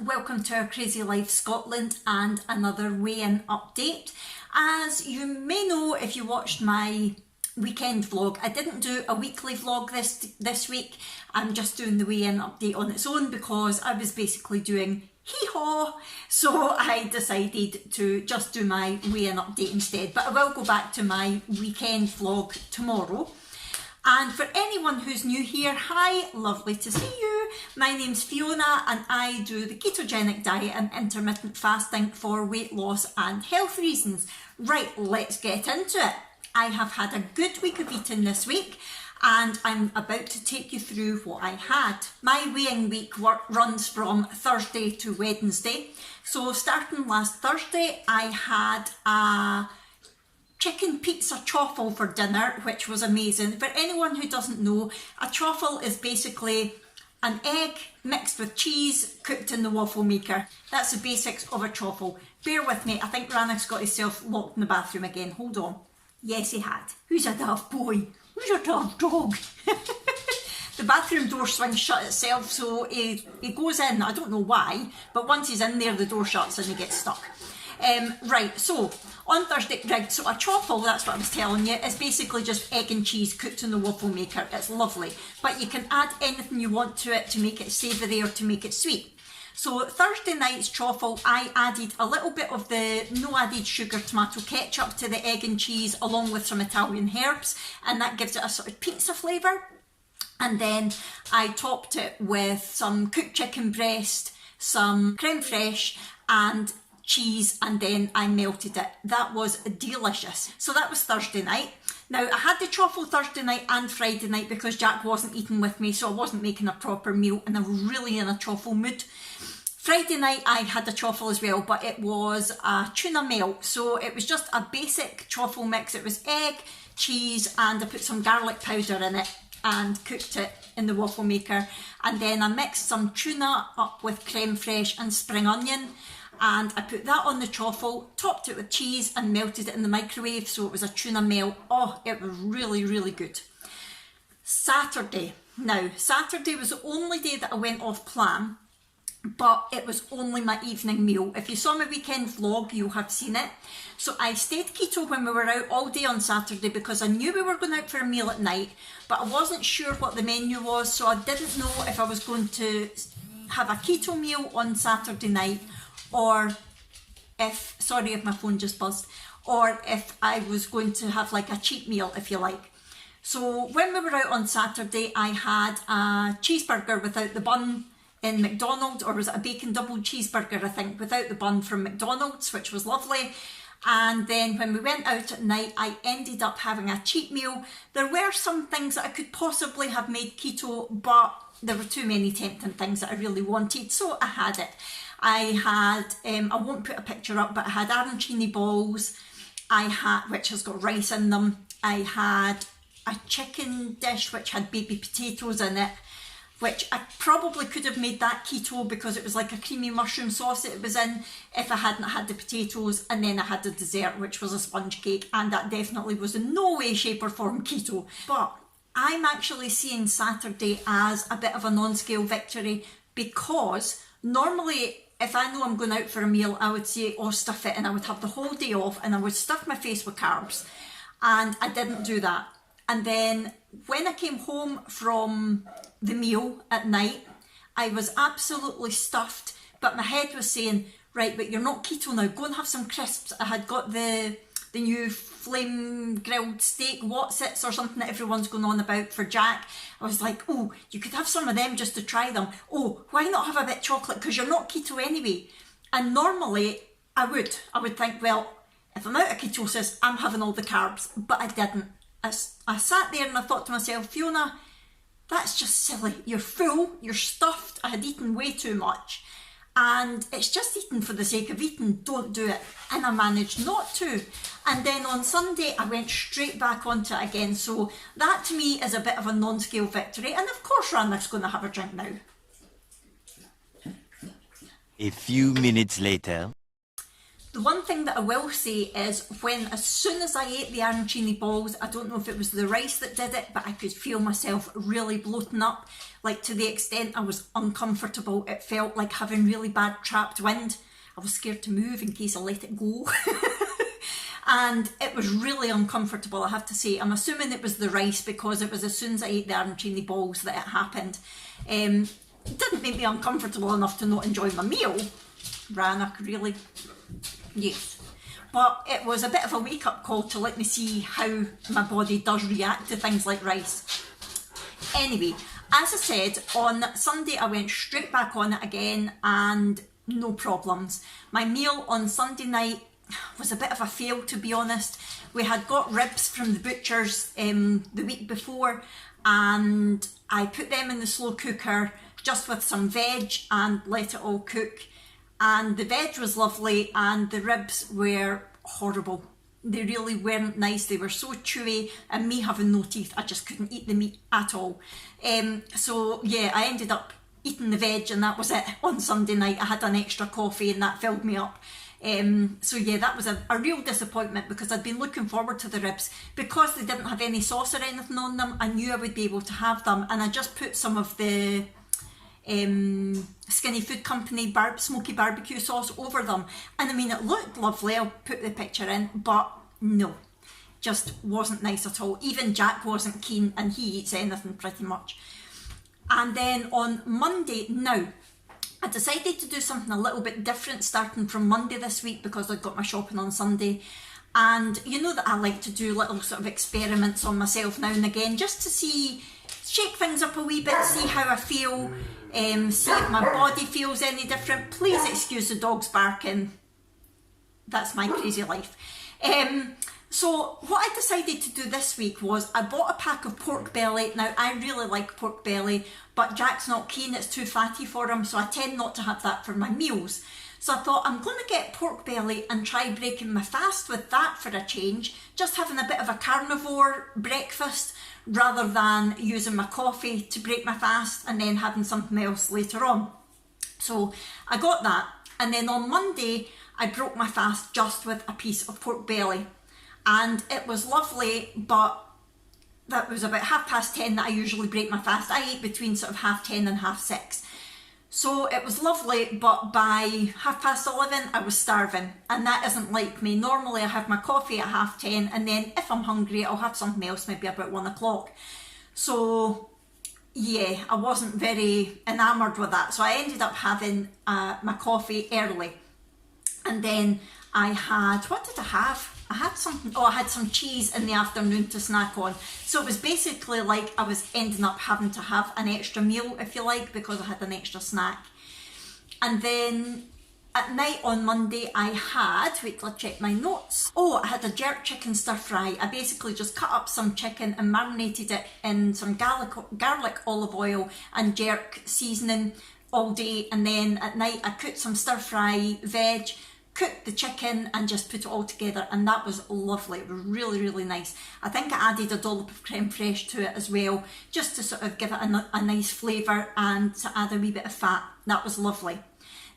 welcome to our Crazy Life Scotland and another weigh-in update. As you may know if you watched my weekend vlog, I didn't do a weekly vlog this week. I'm just doing the weigh-in update on its own because I was basically doing hee-haw, so I decided to just do my weigh-in update instead. But I will go back to my weekend vlog tomorrow. And for anyone who's new here, hi, lovely to see you. My name's Fiona and I do the ketogenic diet and intermittent fasting for weight loss and health reasons. Right, let's get into it. I have had a good week of eating this week and I'm about to take you through what I had. My weighing week runs from Thursday to Wednesday. So starting last Thursday, I had a chicken pizza truffle for dinner, which was amazing. For anyone who doesn't know, a truffle is basically an egg mixed with cheese cooked in the waffle maker. That's the basics of a truffle. Bear with me, I think Rannick's got himself locked in the bathroom again. Hold on. Yes, he had. Who's a daft boy? Who's a daft dog? The bathroom door swings shut itself, so he goes in. I don't know why, but once he's in there, the door shuts and he gets stuck. Right, so on Thursday, right, so a truffle, that's what I was telling you, is basically just egg and cheese cooked in the waffle maker. It's lovely, but you can add anything you want to it to make it savoury or to make it sweet. So Thursday night's truffle, I added a little bit of the no added sugar tomato ketchup to the egg and cheese along with some Italian herbs, and that gives it a sort of pizza flavour. And then I topped it with some cooked chicken breast, some creme fraiche and cheese, and then I melted it. That was delicious. So that was Thursday night. Now I had the truffle Thursday night and Friday night because Jack wasn't eating with me, so I wasn't making a proper meal and I'm really in a truffle mood. Friday night I had a truffle as well, but it was a tuna melt, so it was just a basic truffle mix. It was egg, cheese, and I put some garlic powder in it and cooked it in the waffle maker, and then I mixed some tuna up with creme fraiche and spring onion, and I put that on the truffle, topped it with cheese and melted it in the microwave, so it was a tuna melt. Oh, it was really, really good. Saturday. Now, Saturday was the only day that I went off plan, but it was only my evening meal. If you saw my weekend vlog, you'll have seen it. So I stayed keto when we were out all day on Saturday because I knew we were going out for a meal at night, but I wasn't sure what the menu was, so I didn't know if I was going to have a keto meal on Saturday night, or if, sorry if my phone just buzzed, or if I was going to have like a cheat meal, if you like. So when we were out on Saturday, I had a cheeseburger without the bun in McDonald's, or was it a bacon double cheeseburger, I think, without the bun from McDonald's, which was lovely. And then when we went out at night, I ended up having a cheat meal. There were some things that I could possibly have made keto, but there were too many tempting things that I really wanted, so I had it. I had, I won't put a picture up, but I had arancini balls, I had, which has got rice in them. I had a chicken dish which had baby potatoes in it, which I probably could have made that keto because it was like a creamy mushroom sauce it was in if I hadn't had the potatoes. And then I had the dessert, which was a sponge cake, and that definitely was in no way, shape or form keto. But I'm actually seeing Saturday as a bit of a non-scale victory, because normally if I know I'm going out for a meal, I would say, oh, stuff it, and I would have the whole day off and I would stuff my face with carbs, and I didn't do that. And then when I came home from the meal at night, I was absolutely stuffed, but my head was saying, right, but you're not keto now, go and have some crisps. I had got the new flame grilled steak Watsits or something that everyone's going on about for Jack. I was like, oh, you could have some of them just to try them. Oh, why not have a bit of chocolate, because you're not keto anyway. And normally I would think, well, if I'm out of ketosis, I'm having all the carbs, but I didn't. I sat there and I thought to myself, Fiona, that's just silly. You're full, you're stuffed. I had eaten way too much, and it's just eating for the sake of eating. Don't do it. And I managed not to. And then on Sunday, I went straight back onto it again. So that to me is a bit of a non-scale victory. And of course, Rannick's going to have a drink now. A few minutes later. The one thing that I will say is as soon as I ate the arancini balls, I don't know if it was the rice that did it, but I could feel myself really bloating up, like to the extent I was uncomfortable. It felt like having really bad trapped wind. I was scared to move in case I let it go. And it was really uncomfortable, I have to say. I'm assuming it was the rice because it was as soon as I ate the arancini balls that it happened. It didn't make me uncomfortable enough to not enjoy my meal. Rannoch, really? Yes. But it was a bit of a wake-up call to let me see how my body does react to things like rice. Anyway, as I said, on Sunday I went straight back on it again and no problems. My meal on Sunday night was a bit of a fail, to be honest. We had got ribs from the butchers the week before, and I put them in the slow cooker just with some veg and let it all cook. And the veg was lovely and the ribs were horrible. They really weren't nice. They were so chewy, and me having no teeth, I just couldn't eat the meat at all. So yeah, I ended up eating the veg and that was it on Sunday night. I had an extra coffee and that filled me up. So yeah, that was a real disappointment because I'd been looking forward to the ribs. Because they didn't have any sauce or anything on them, I knew I would be able to have them, and I just put some of the Skinny Food Company smoky barbecue sauce over them, and I mean, it looked lovely. I'll put the picture in, but no, just wasn't nice at all. Even Jack wasn't keen, and he eats anything pretty much. And then on Monday, now I decided to do something a little bit different starting from Monday this week because I'd got my shopping on Sunday. And you know that I like to do little sort of experiments on myself now and again, just to shake things up a wee bit, see how I feel, see if my body feels any different. Please excuse the dogs barking. That's my crazy life. So what I decided to do this week was I bought a pack of pork belly. Now I really like pork belly, but Jack's not keen, it's too fatty for him, so I tend not to have that for my meals. So I thought I'm going to get pork belly and try breaking my fast with that for a change, just having a bit of a carnivore breakfast rather than using my coffee to break my fast and then having something else later on. So I got that, and then on Monday I broke my fast just with a piece of pork belly. And it was lovely, but that was about 10:30 that I usually break my fast. I eat between sort of 10:30 and 6:30. So it was lovely, but by 11:30 I was starving, and that isn't like me. Normally I have my coffee at 10:30, and then if I'm hungry I'll have something else maybe about 1 o'clock. So yeah, I wasn't very enamoured with that. So I ended up having my coffee early. And then I had, what did I have? I had something, I had some cheese in the afternoon to snack on. So it was basically like I was ending up having to have an extra meal, if you like, because I had an extra snack. And then at night on Monday I had, wait till I check my notes. I had a jerk chicken stir fry. I basically just cut up some chicken and marinated it in some garlic olive oil and jerk seasoning all day. And then at night I cooked some stir fry veg, cooked the chicken and just put it all together, and that was lovely. It was really, really nice. I think I added a dollop of creme fraiche to it as well, just to sort of give it a nice flavour and to add a wee bit of fat. That was lovely.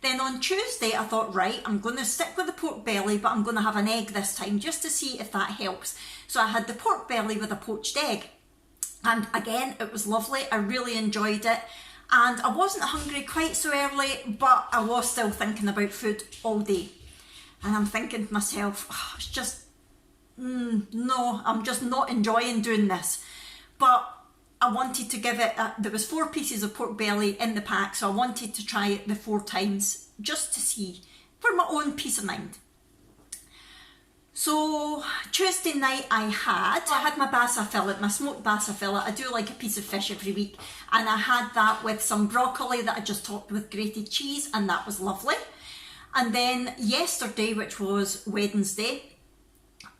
Then on Tuesday I thought, right, I'm going to stick with the pork belly, but I'm going to have an egg this time just to see if that helps. So I had the pork belly with a poached egg, and again it was lovely. I really enjoyed it. And I wasn't hungry quite so early, but I was still thinking about food all day. And I'm thinking to myself, it's just, no, I'm just not enjoying doing this. But I wanted to give it, there was 4 pieces of pork belly in the pack, so I wanted to try it the 4 times, just to see, for my own peace of mind. So Tuesday night I had my bassa fillet, my smoked bassa fillet. I do like a piece of fish every week, and I had that with some broccoli that I just topped with grated cheese, and that was lovely. And then yesterday, which was Wednesday,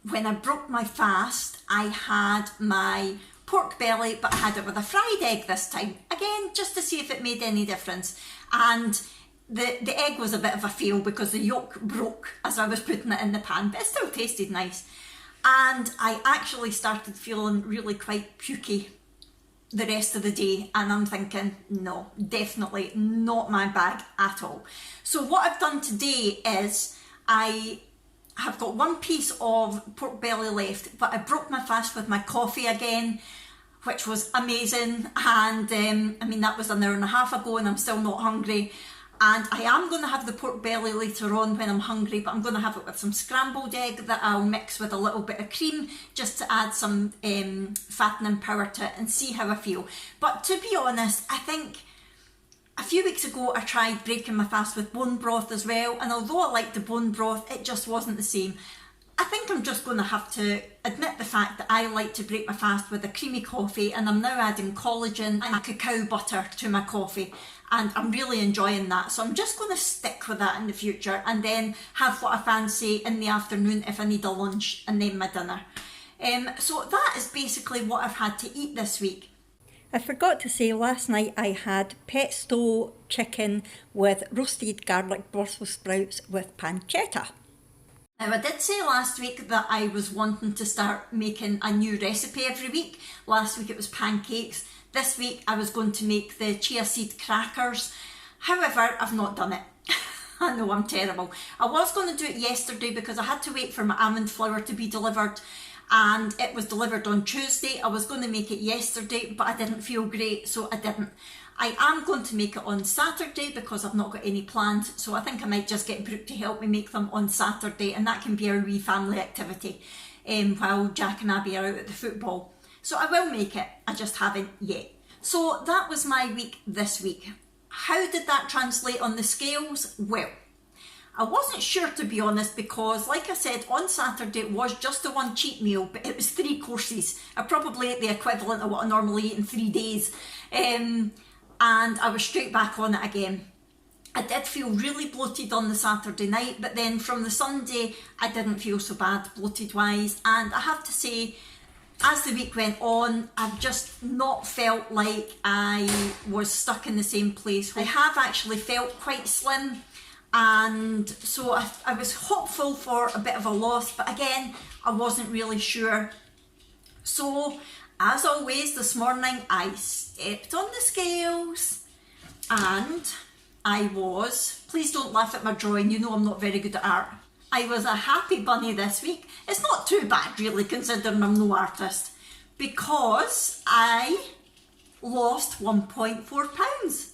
when I broke my fast, I had my pork belly, but I had it with a fried egg this time. Again, just to see if it made any difference. And the egg was a bit of a fail because the yolk broke as I was putting it in the pan, but it still tasted nice. And I actually started feeling really quite pukey the rest of the day, and I'm thinking, no, definitely not my bag at all. So what I've done today is I have got one piece of pork belly left, but I broke my fast with my coffee again, which was amazing. And I mean, that was an hour and a half ago and I'm still not hungry. And I am going to have the pork belly later on when I'm hungry, but I'm going to have it with some scrambled egg that I'll mix with a little bit of cream just to add some fattening power to it and see how I feel. But to be honest, I think a few weeks ago I tried breaking my fast with bone broth as well, and although I liked the bone broth, it just wasn't the same. I think I'm just going to have to admit the fact that I like to break my fast with a creamy coffee, and I'm now adding collagen and cacao butter to my coffee, and I'm really enjoying that. So I'm just going to stick with that in the future and then have what I fancy in the afternoon if I need a lunch, and then my dinner. So that is basically what I've had to eat this week. I forgot to say, last night I had pesto chicken with roasted garlic Brussels sprouts with pancetta. Now, I did say last week that I was wanting to start making a new recipe every week. Last week it was pancakes. This week I was going to make the chia seed crackers. However, I've not done it. I know I'm terrible. I was going to do it yesterday because I had to wait for my almond flour to be delivered, and it was delivered on Tuesday. I was going to make it yesterday, but I didn't feel great, so I didn't. I am going to make it on Saturday because I've not got any plans, so I think I might just get Brooke to help me make them on Saturday, and that can be our wee family activity while Jack and Abby are out at the football. So I will make it, I just haven't yet. So that was my week this week. How did that translate on the scales? Well, I wasn't sure, to be honest, because like I said, on Saturday it was just the one cheat meal, but it was 3 courses. I probably ate the equivalent of what I normally eat in 3 days. And I was straight back on it again. I did feel really bloated on the Saturday night, but then from the Sunday I didn't feel so bad bloated wise, and I have to say, as the week went on, I've just not felt like I was stuck in the same place. I have actually felt quite slim, and so I was hopeful for a bit of a loss, but again, I wasn't really sure. So, as always, this morning I stepped on the scales and I was, please don't laugh at my drawing, you know I'm not very good at art. I was a happy bunny this week. It's not too bad really, considering I'm no artist, because I lost 1.4 pounds.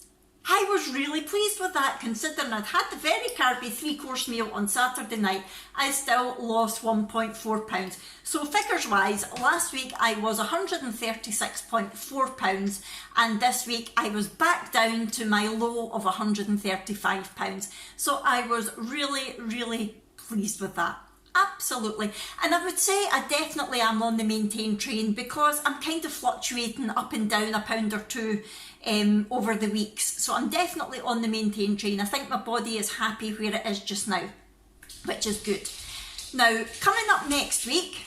I was really pleased with that, considering I'd had the very carby 3-course meal on Saturday night. I still lost 1.4 pounds. So figures wise, last week I was 136.4 pounds, and this week I was back down to my low of 135 pounds. So I was really, really pleased with that. Absolutely. And I would say I definitely am on the maintain train, because I'm kind of fluctuating up and down a pound or two over the weeks. So I'm definitely on the maintain train. I think my body is happy where it is just now, which is good. Now, coming up next week,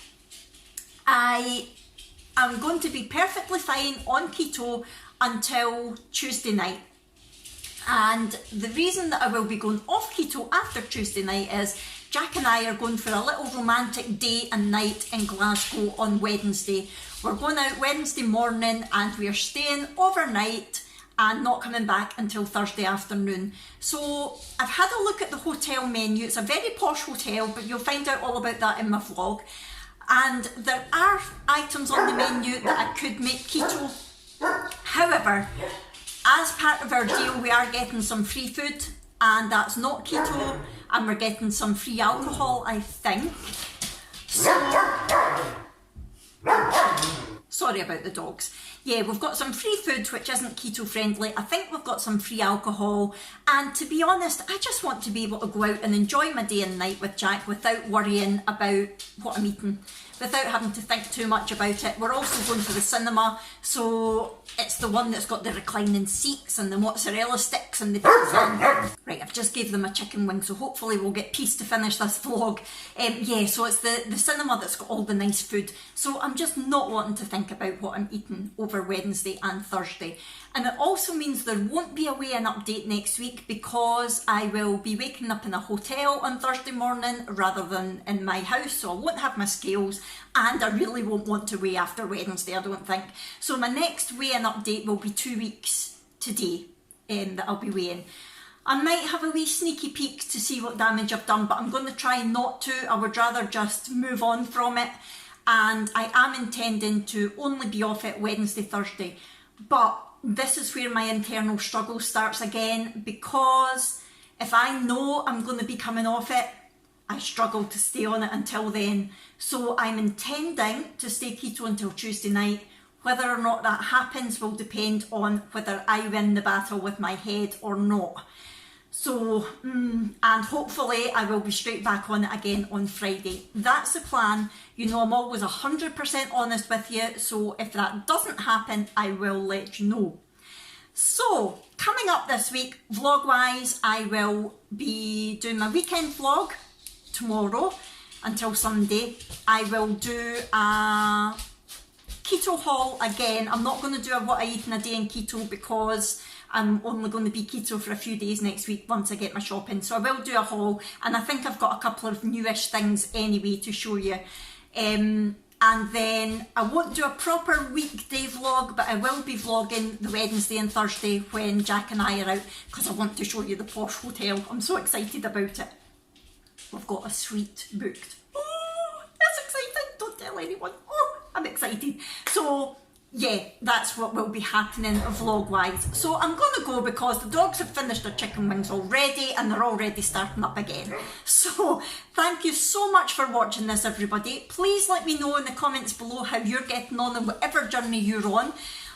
I am going to be perfectly fine on keto until Tuesday night. And the reason that I will be going off keto after Tuesday night is Jack and I are going for a little romantic day and night in Glasgow on Wednesday. We're going out Wednesday morning and we are staying overnight and not coming back until Thursday afternoon. So I've had a look at the hotel menu. It's a very posh hotel, but you'll find out all about that in my vlog. And there are items on the menu that I could make keto. However, as part of our deal, we are getting some free food, and that's not keto, and we're getting some free alcohol, I think. Sorry about the dogs. Yeah, we've got some free food which isn't keto friendly. I think we've got some free alcohol, and to be honest, I just want to be able to go out and enjoy my day and night with Jack without worrying about what I'm eating, without having to think too much about it. We're also going to the cinema, so it's the one that's got the reclining seats and the mozzarella sticks and the pizza. Right, I've just gave them a chicken wing, so hopefully we'll get peace to finish this vlog. Yeah, so it's the cinema that's got all the nice food. So I'm just not wanting to think about what I'm eating over Wednesday and Thursday. And it also means there won't be a weigh-in update next week, because I will be waking up in a hotel on Thursday morning rather than in my house, so I won't have my scales, and I really won't want to weigh after Wednesday, I don't think. So my next weigh-in update will be 2 weeks today that I'll be weighing. I might have a wee sneaky peek to see what damage I've done, but I'm going to try not to. I would rather just move on from it. And I am intending to only be off it Wednesday, Thursday. But this is where my internal struggle starts again, because if I know I'm going to be coming off it, I struggle to stay on it until then. So I'm intending to stay keto until Tuesday night. Whether or not that happens will depend on whether I win the battle with my head or not. So, and hopefully I will be straight back on it again on Friday. That's the plan. You know, I'm always 100% honest with you. So if that doesn't happen, I will let you know. So, coming up this week, vlog-wise, I will be doing my weekend vlog tomorrow until Sunday. I will do a keto haul again. I'm not going to do a what I eat in a day in keto because I'm only going to be keto for a few days next week once I get my shopping. So I will do a haul, and I think I've got a couple of newish things anyway to show you. And then I won't do a proper weekday vlog, but I will be vlogging the Wednesday and Thursday when Jack and I are out, because I want to show you the posh hotel. I'm so excited about it. We've got a suite booked. Oh, that's exciting. Don't tell anyone. Oh, I'm excited. So yeah, that's what will be happening vlog-wise. So I'm going to go because the dogs have finished their chicken wings already and they're already starting up again. So thank you so much for watching this, everybody. Please let me know in the comments below how you're getting on and whatever journey you're on.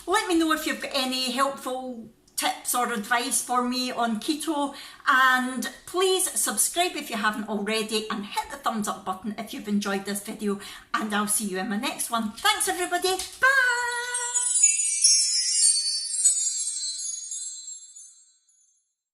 Let me know if you've got any helpful tips or advice for me on keto, and please subscribe if you haven't already and hit the thumbs up button if you've enjoyed this video, and I'll see you in my next one. Thanks everybody, bye!